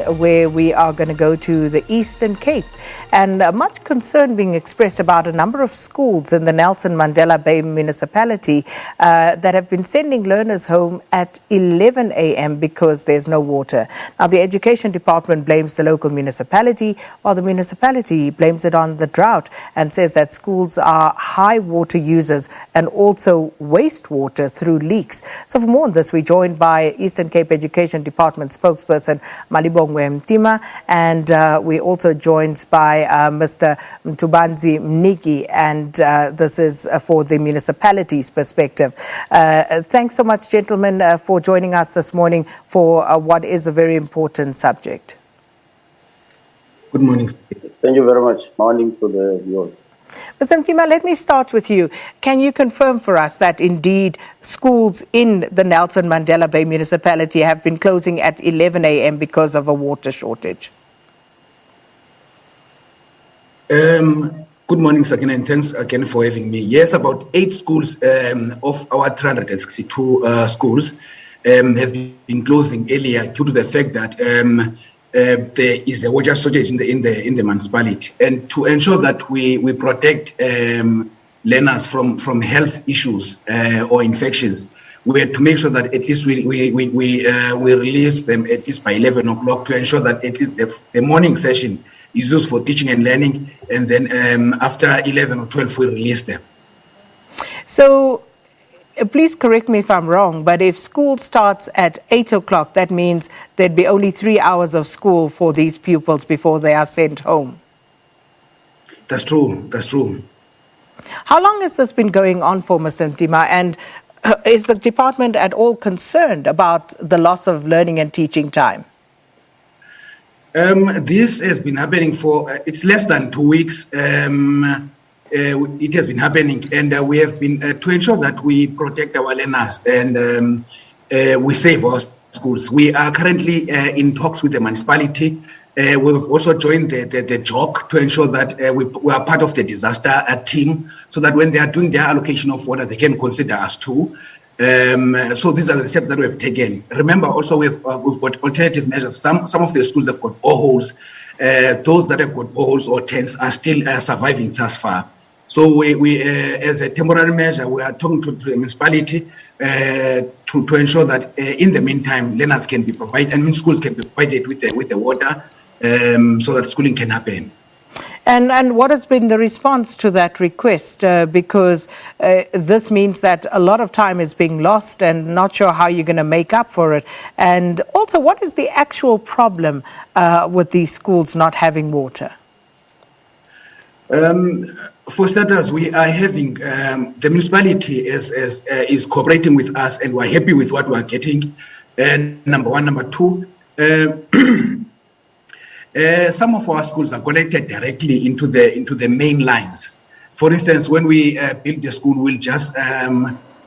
where we are going to go to the Eastern Cape, and much concern being expressed about a number of schools in the Nelson Mandela Bay Municipality that have been sending learners home at 11 a.m. because there's no water. Now, the Education Department blames the local municipality, while the municipality blames it on the drought and says that schools are high water users and also waste water through leaks. So for more on this, we're joined by Eastern Cape Education Department Spokesperson Malibongwe Mntima, and we're also joined by Mr. Mntima, and this is for the municipality's perspective. Thanks so much, gentlemen, for joining us this morning for what is a very important subject. Good morning. Thank you very much. Morning to the viewers. Mr. Mntima, let me start with you. Can you confirm for us that indeed schools in the Nelson Mandela Bay Municipality have been closing at 11 a.m. because of a water shortage? Good morning, Sakina, and thanks again for having me. Yes, about 8 schools of our 362 schools have been closing earlier due to the fact that there is a water shortage in the municipality, and to ensure that we protect learners from health issues or infections, we had to make sure that at least we release them at least by 11 o'clock to ensure that at least the morning session is used for teaching and learning, and then after 11 or 12 we release them. So please correct me if I'm wrong, but if school starts at 8 o'clock, that means there'd be only 3 hours of school for these pupils before they are sent home. That's true. That's true. How long has this been going on for, Mr. Mntima? And is the department at all concerned about the loss of learning and teaching time? This has been happening for, it's less than 2 weeks. It has been happening, and we have been to ensure that we protect our learners and we save our schools. We are currently in talks with the municipality. We've also joined the JOC to ensure that we are part of the disaster team, so that when they are doing their allocation of water, they can consider us too. So these are the steps that we have taken. Remember, also we've got alternative measures. Some of the schools have got boreholes. Those that have got boreholes or tanks are still surviving thus far. So we as a temporary measure, we are talking to the municipality to ensure that in the meantime, learners can be provided and schools can be provided with the water so that schooling can happen. And what has been the response to that request? Because this means that a lot of time is being lost and not sure how you're going to make up for it. And also, what is the actual problem with these schools not having water? For starters, we are having the municipality is cooperating with us, and we're happy with what we're getting. Number one. Number two, some of our schools are connected directly into the main lines. For instance, when we build the school,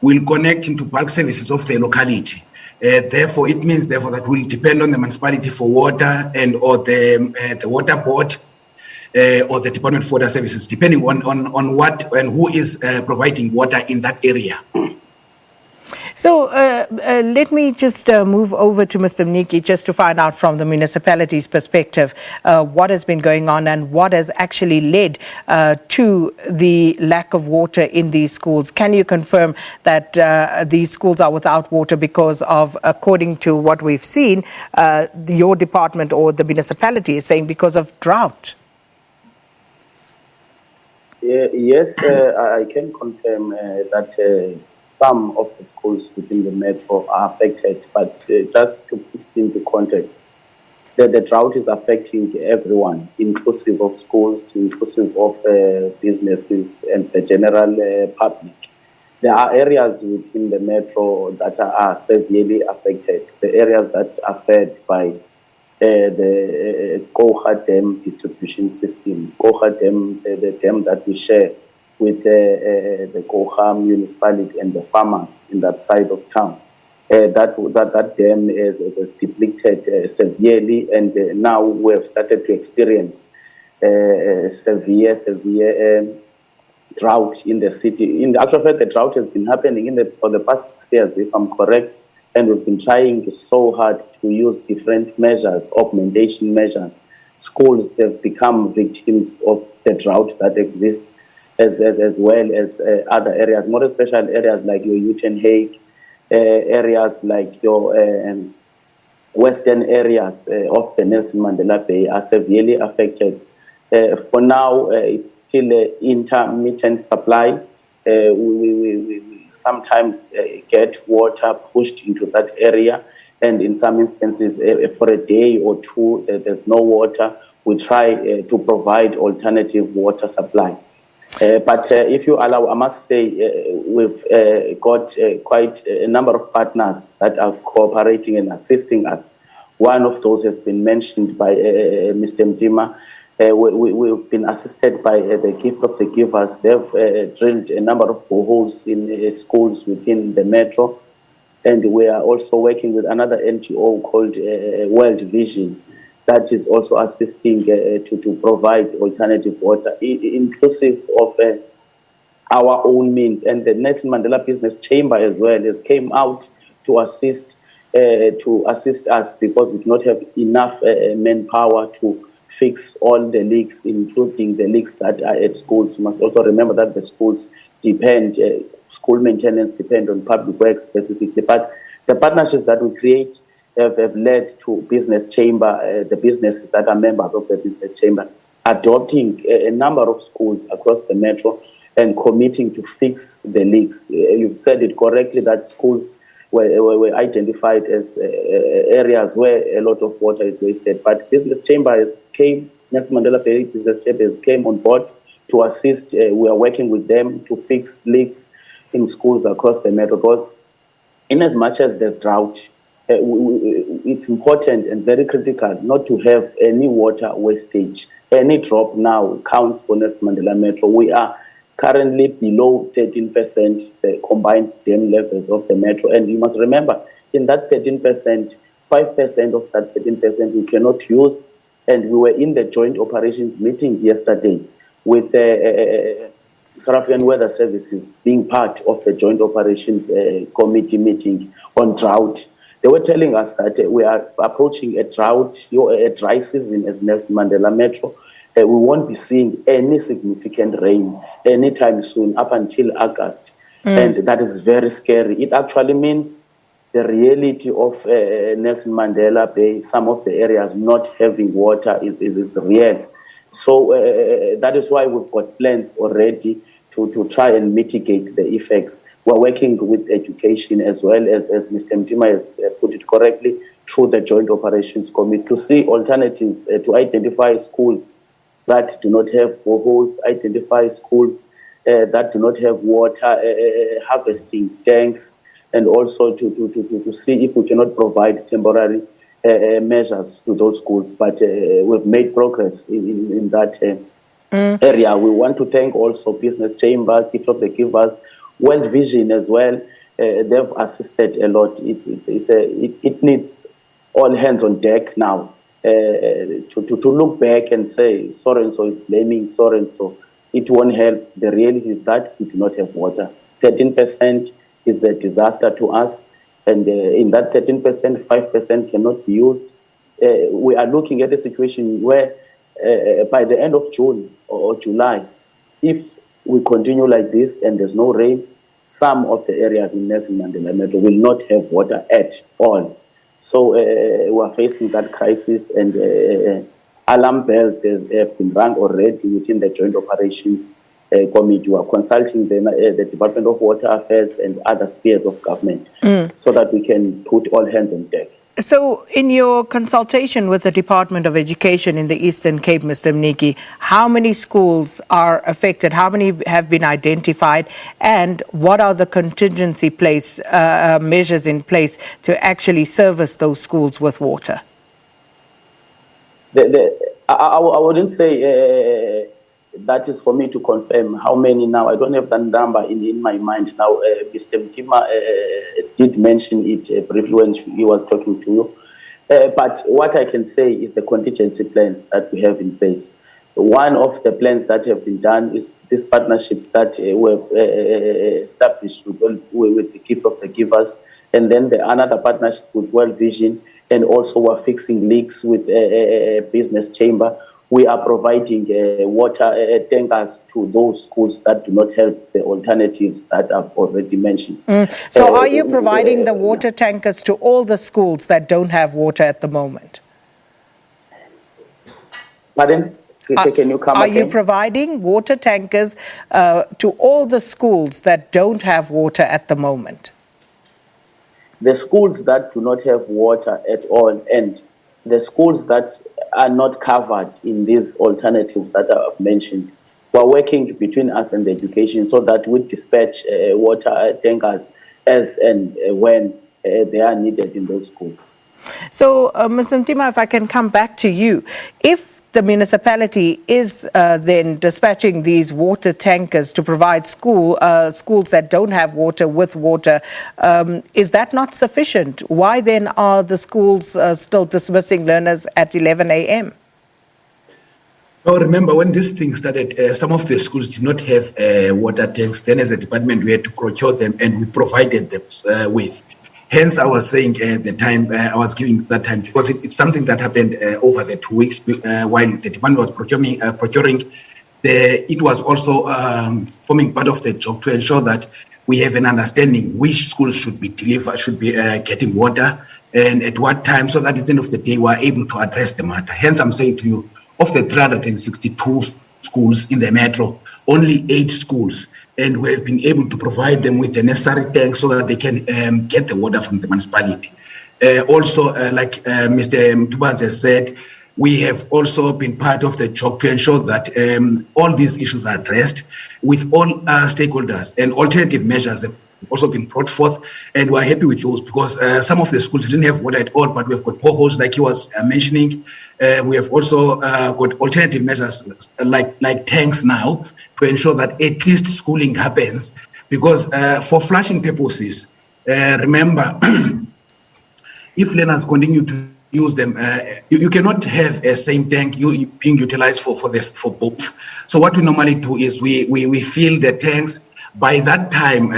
we'll connect into bulk services of the locality. Therefore, it means that we'll depend on the municipality for water or the water board. Or the Department of Water Services, depending on what and who is providing water in that area. So let me just move over to Mr. Mniki just to find out from the municipality's perspective what has been going on and what has actually led to the lack of water in these schools. Can you confirm that these schools are without water because of, according to what we've seen, your department or the municipality is saying because of drought? Yes, I can confirm that some of the schools within the metro are affected, but just to put into context, the drought is affecting everyone, inclusive of schools, inclusive of businesses and the general public. There are areas within the metro that are severely affected, the areas that are fed by the Koha Dam distribution system. Koha Dam, the dam that we share with the Koha municipality and the farmers in that side of town. That dam is depleted severely, and now we have started to experience severe drought in the city. In actual fact, the drought has been happening for the past 6 years, if I'm correct. and we've been trying so hard to use different measures, augmentation measures. Schools have become victims of the drought that exists, as well as other areas, more especially areas like your Uitenhage, areas like your western areas of the Nelson Mandela Bay are severely affected. For now, it's still intermittent supply. We sometimes get water pushed into that area, and in some instances, for a day or two, there's no water. We try to provide alternative water supply. But if you allow, I must say we've got quite a number of partners that are cooperating and assisting us. One of those has been mentioned by Mr. Mntima. We've been assisted by the Gift of the Givers. They've drilled a number of boreholes in schools within the metro. And we are also working with another NGO called World Vision that is also assisting to provide alternative water, inclusive of our own means. And the Nelson Mandela Business Chamber as well has came out to assist us because we do not have enough manpower to fix all the leaks, including the leaks that are at schools. You must also remember that the schools depend, school maintenance depend on public works specifically. But the partnerships that we create have led to business chamber, the businesses that are members of the business chamber, adopting a number of schools across the metro and committing to fix the leaks. You've said it correctly that schools were identified as areas where a lot of water is wasted. But business chambers came, Nelson Mandela Bay Business Chambers came on board to assist. We are working with them to fix leaks in schools across the metro. Because in as much as there's drought, it's important and very critical not to have any water wastage. Any drop now counts for Nelson Mandela Metro. We are currently below 13% the combined dam levels of the metro. And you must remember, in that 13%, 5% of that 13% we cannot use. And we were in the joint operations meeting yesterday with the South African Weather Services being part of the joint operations committee meeting on drought. They were telling us that we are approaching a drought, a dry season as Nelson Mandela Metro. We won't be seeing any significant rain anytime soon up until August. And that is very scary. It actually means the reality of Nelson Mandela Bay, some of the areas not having water is real. So that is why we've got plans already to try and mitigate the effects. We're working with education as well as Mr. Mntima has put it correctly, through the Joint Operations Committee to see alternatives, to identify schools that do not have boreholes, identify schools that do not have water harvesting tanks, and also to see if we cannot provide temporary measures to those schools. But we've made progress in that area. We want to thank also Business Chamber, Gift of the Givers, World Vision as well. They've assisted a lot. It needs all hands on deck now to look back and say so-and-so is blaming so-and-so. It won't help. The reality is that we do not have water. 13% is a disaster to us. And in that 13%, 5% cannot be used. We are looking at a situation where by the end of June or July, if we continue like this and there's no rain, some of the areas in Nelson Mandela Metro will not have water at all. So we are facing that crisis, and alarm bells have been rung already within the Joint Operations Committee. We are consulting the Department of Water Affairs and other spheres of government so that we can put all hands on deck. So in your consultation with the Department of Education in the Eastern Cape, Mr. Mniki, how many schools are affected? How many have been identified? And what are the contingency measures in place to actually service those schools with water? I wouldn't say that is for me to confirm how many now. I don't have that number in my mind now. Mr. Mntima did mention it briefly when he was talking to you. But what I can say is the contingency plans that we have in place. One of the plans that have been done is this partnership that we have established with the Gift of the Givers And then another partnership with World Vision, and also we're fixing leaks with a business chamber. We are providing water tankers to those schools that do not have the alternatives that I've already mentioned. So are you providing the water tankers to all the schools that don't have water at the moment? Pardon? Can you come Are again? you providing water tankers to all the schools that don't have water at the moment? The schools that do not have water at all, and the schools that are not covered in these alternatives that I've mentioned, we're working between us and the education so that we dispatch water tankers as and when they are needed in those schools. So, Ms. Mntima, if I can come back to you, if the municipality is then dispatching these water tankers to provide schools that don't have water with water, is that not sufficient? Why then are the schools still dismissing learners at 11 a.m.? Oh, remember when this thing started, some of the schools did not have water tanks. Then as a department, we had to procure them and we provided them with. Hence, I was saying the time, I was giving that time because it's something that happened over the 2 weeks while the department was procuring. It was also forming part of the job to ensure that we have an understanding which schools should be getting water and at what time, so that at the end of the day, we are able to address the matter. Hence, I'm saying to you, of the 362 schools in the metro, only 8 schools, and we have been able to provide them with the necessary tanks so that they can get the water from the municipality. Also, like Mr. Mntima has said, we have also been part of the job to ensure that all these issues are addressed with all stakeholders, and alternative measures have also been brought forth, and we're happy with those because some of the schools didn't have water at all, but we've got boreholes like he was mentioning. We have also got alternative measures like tanks now to ensure that at least schooling happens, because for flushing purposes, remember, if learners continue to use them, you cannot have a same tank being utilized for both. So what we normally do is we fill the tanks. By that time,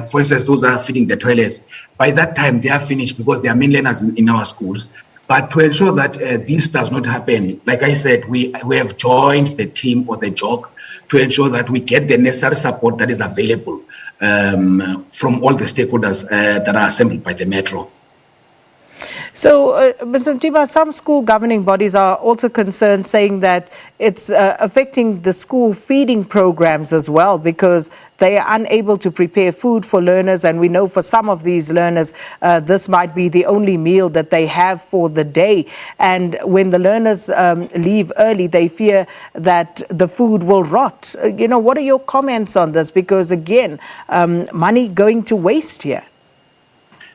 for instance, those are feeding the toilets. By that time, they are finished because they are main learners in our schools. But to ensure that this does not happen, like I said, we have joined the team or the job to ensure that we get the necessary support that is available from all the stakeholders that are assembled by the metro. So, Ms. Mntima, some school governing bodies are also concerned, saying that it's affecting the school feeding programs as well, because they are unable to prepare food for learners. And we know for some of these learners, this might be the only meal that they have for the day. And when the learners leave early, they fear that the food will rot. What are your comments on this? Because, again, money going to waste here.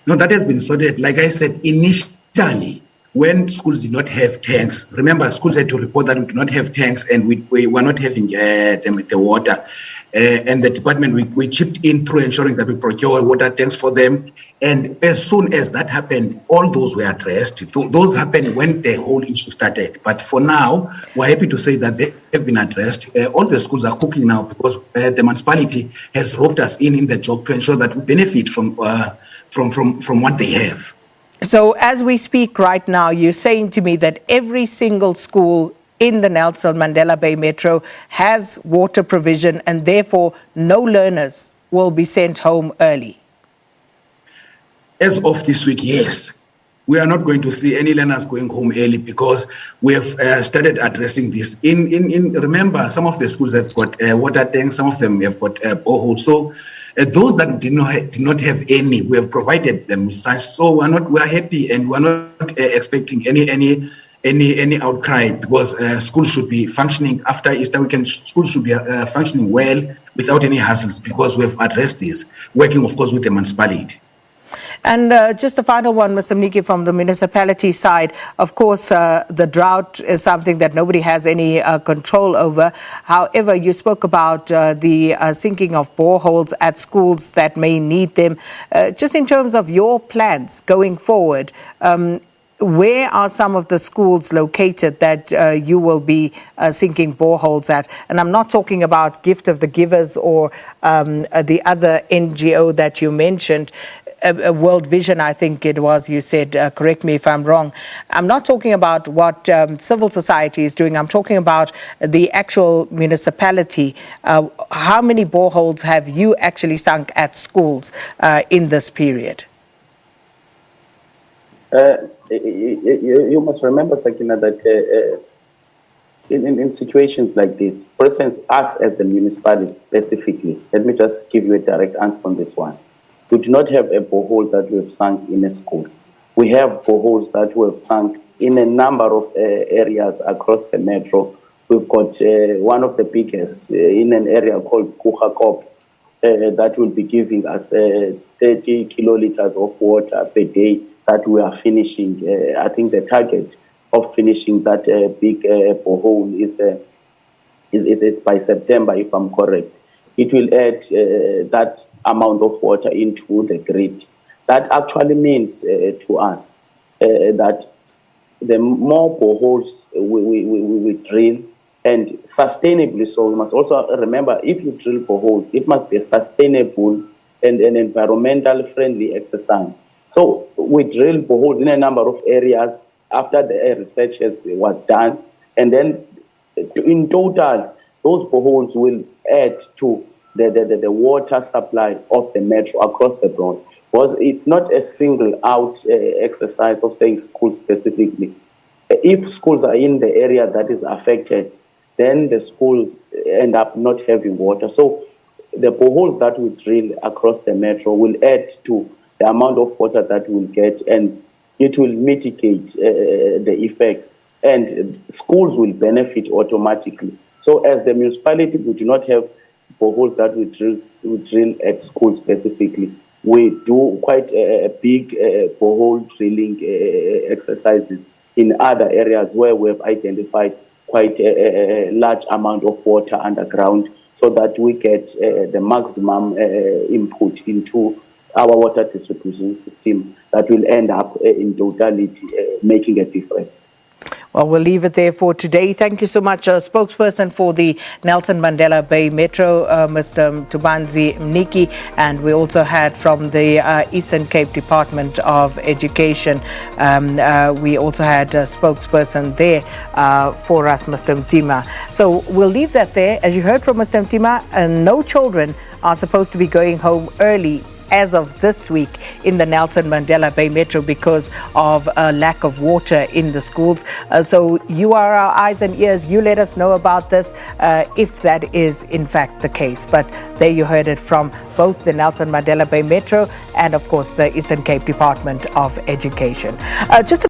No, that has been sorted. Like I said, initially, when schools did not have tanks, remember, schools had to report that we do not have tanks and we were not having the water. And the department, we chipped in through ensuring that we procure water tanks for them. And as soon as that happened, all those were addressed. Those happened when the whole issue started. But for now, we're happy to say that they have been addressed. All the schools are cooking now because the municipality has roped us in the job to ensure that we benefit from what they have. So as we speak right now, you're saying to me that every single school in the Nelson Mandela Bay Metro has water provision and therefore no learners will be sent home early? As of this week, yes. We are not going to see any learners going home early because we have started addressing this. Remember, some of the schools have got water tanks, some of them have got boreholes. So those that did not have any, we have provided them with such. So we are happy and we are not expecting any outcry because schools should be functioning after Easter weekend. Schools should be functioning well without any hassles because we have addressed this, working, of course, with the municipality. And just a final one, Mr. Mniki, from the municipality side. Of course, the drought is something that nobody has any control over. However, you spoke about the sinking of boreholes at schools that may need them. Just in terms of your plans going forward, where are some of the schools located that you will be sinking boreholes at? And I'm not talking about Gift of the Givers or the other NGO that you mentioned. World Vision, I think it was, you said, correct me if I'm wrong. I'm not talking about what civil society is doing. I'm talking about the actual municipality. How many boreholes have you actually sunk at schools in this period? You must remember, Sakina, that in situations like this, for instance, us as the municipality specifically, let me just give you a direct answer on this one. We do not have a borehole that we have sunk in a school. We have boreholes that we have sunk in a number of areas across the metro. We've got one of the biggest in an area called Kuchakop that will be giving us 30 kiloliters of water per day that we are finishing. I think the target of finishing that big borehole is by September, if I'm correct. It will add that amount of water into the grid. That actually means to us that the more boreholes we drill, and sustainably so, we must also remember, if you drill boreholes, it must be a sustainable and an environmental friendly exercise. So we drill boreholes in a number of areas after the research was done, and then in total, those boreholes will add to the water supply of the metro across the board. Because it's not a single out exercise of saying schools specifically. If schools are in the area that is affected, then the schools end up not having water. So the boreholes that we drill across the metro will add to the amount of water that we'll get, and it will mitigate the effects, and schools will benefit automatically. So as the municipality, we do not have boreholes that we drill at schools specifically. We do quite a big borehole drilling exercises in other areas where we have identified quite a large amount of water underground, so that we get the maximum input into our water distribution system that will end up in totality making a difference. Well, we'll leave it there for today. Thank you so much, spokesperson for the Nelson Mandela Bay Metro, Mr. Malibongwe Mntima, and we also had from the Eastern Cape Department of Education. We also had a spokesperson there for us, Mr. Mntima. So we'll leave that there. As you heard from Mr. Mntima, no children are supposed to be going home early as of this week in the Nelson Mandela Bay Metro because of a lack of water in the schools. So you are our eyes and ears. You let us know about this if that is in fact the case. But there you heard it from both the Nelson Mandela Bay Metro and of course the Eastern Cape Department of Education. Just